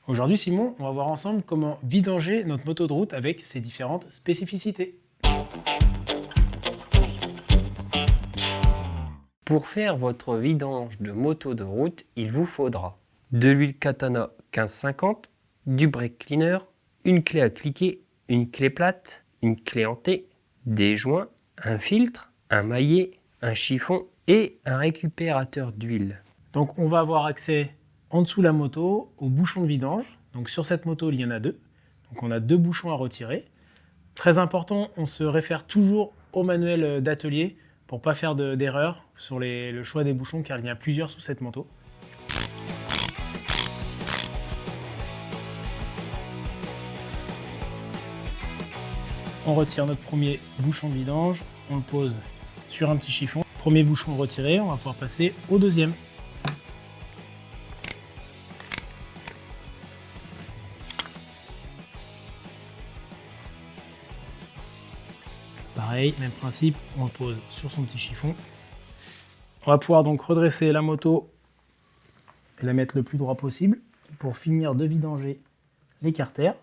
Aujourd'hui, Simon, on va voir ensemble comment vidanger notre moto de route avec ses différentes spécificités. Pour faire votre vidange de moto de route, il vous faudra de l'huile Katana 1550, du brake cleaner, une clé à cliquer, une clé plate, une clé en T, des joints, un filtre, un maillet, un chiffon et un récupérateur d'huile. Donc on va avoir accès en dessous de la moto au bouchon de vidange. Donc sur cette moto, il y en a deux. Donc on a deux bouchons à retirer. Très important, on se réfère toujours au manuel d'atelier pour ne pas faire d'erreur sur le choix des bouchons car il y en a plusieurs sous cette moto. On retire notre premier bouchon de vidange, on le pose sur un petit chiffon. Premier bouchon retiré, on va pouvoir passer au deuxième. Pareil, même principe, on le pose sur son petit chiffon. On va pouvoir donc redresser la moto et la mettre le plus droit possible pour finir de vidanger les carters.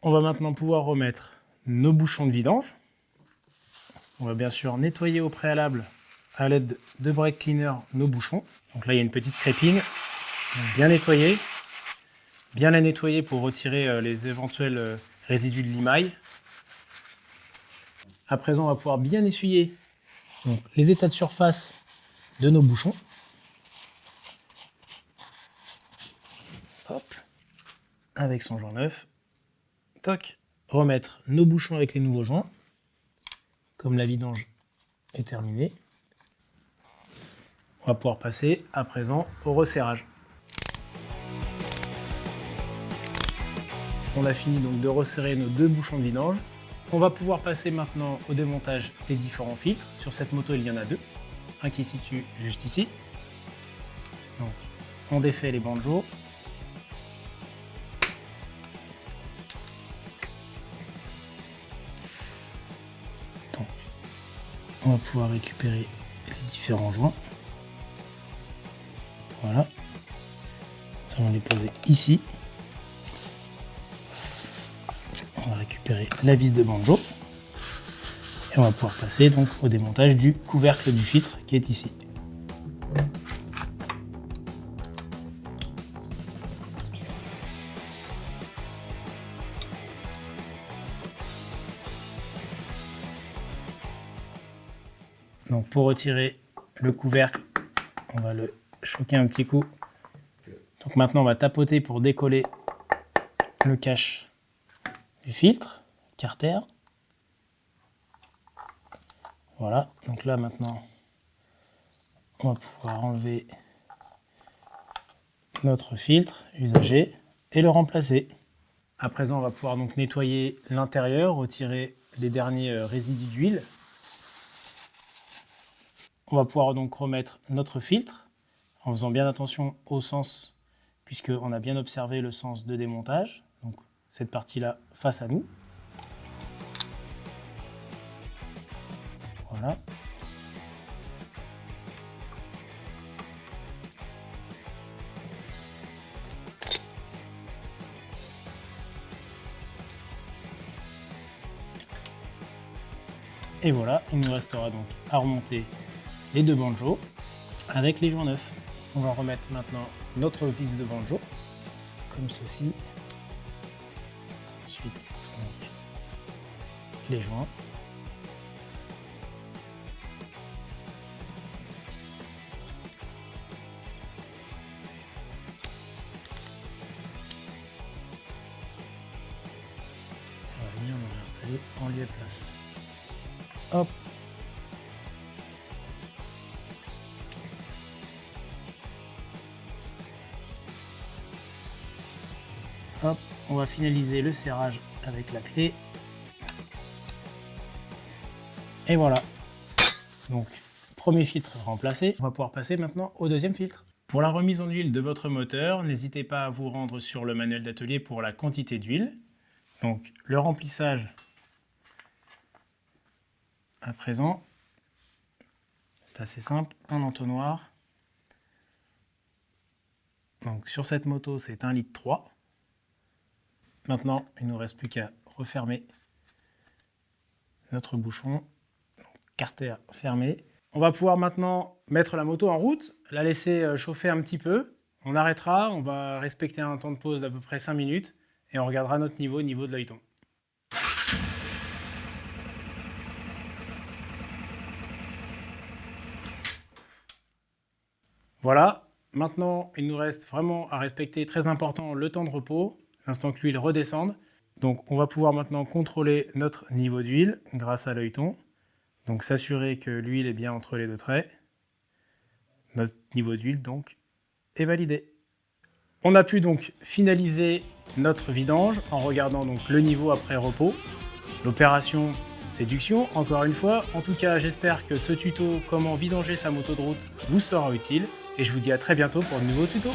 On va maintenant pouvoir remettre nos bouchons de vidange. On va bien sûr nettoyer au préalable à l'aide de brake cleaner nos bouchons. Donc là il y a une petite crépine, donc bien nettoyer. Bien la nettoyer pour retirer les éventuels résidus de limaille. À présent on va pouvoir bien essuyer donc, les états de surface de nos bouchons. Hop, avec son joint neuf. Toc, remettre nos bouchons avec les nouveaux joints. Comme la vidange est terminée, on va pouvoir passer à présent au resserrage. On a fini donc de resserrer nos deux bouchons de vidange. On va pouvoir passer maintenant au démontage des différents filtres. Sur cette moto, il y en a deux. Un qui se situe juste ici. Donc, on défait les banjos. Donc, on va pouvoir récupérer les différents joints. Voilà. Nous allons les poser ici. On va récupérer la vis de banjo. Et on va pouvoir passer donc au démontage du couvercle du filtre qui est ici. Donc pour retirer le couvercle, on va le choquer un petit coup. Donc maintenant on va tapoter pour décoller le cache du filtre, carter. Voilà, donc là maintenant on va pouvoir enlever notre filtre usagé et le remplacer. À présent on va pouvoir donc nettoyer l'intérieur, retirer les derniers résidus d'huile. On va pouvoir donc remettre notre filtre en faisant bien attention au sens puisqu'on a bien observé le sens de démontage. Donc cette partie-là face à nous. Voilà. Et voilà, il nous restera donc à remonter les deux banjos avec les joints neufs. On va remettre maintenant notre vis de banjo, comme ceci. Ensuite, donc, les joints. On va venir le réinstaller en lieu et place. Hop. Hop, on va finaliser le serrage avec la clé. Et voilà. Donc, premier filtre remplacé. On va pouvoir passer maintenant au deuxième filtre. Pour la remise en huile de votre moteur, n'hésitez pas à vous rendre sur le manuel d'atelier pour la quantité d'huile. Donc, le remplissage à présent, c'est assez simple. Un entonnoir. Donc sur cette moto, c'est 1,3 litre. Maintenant, il ne nous reste plus qu'à refermer notre bouchon. Carter fermé. On va pouvoir maintenant mettre la moto en route, la laisser chauffer un petit peu. On arrêtera, on va respecter un temps de pause d'à peu près 5 minutes et on regardera notre niveau de l'œilleton. Voilà, maintenant il nous reste vraiment à respecter, très important, le temps de repos, l'instant que l'huile redescende. Donc on va pouvoir maintenant contrôler notre niveau d'huile grâce à l'œilleton. Donc s'assurer que l'huile est bien entre les deux traits. Notre niveau d'huile donc est validé. On a pu donc finaliser notre vidange en regardant donc le niveau après repos. L'opération séduction, encore une fois. En tout cas, j'espère que ce tuto comment vidanger sa moto de route vous sera utile et je vous dis à très bientôt pour de nouveaux tutos.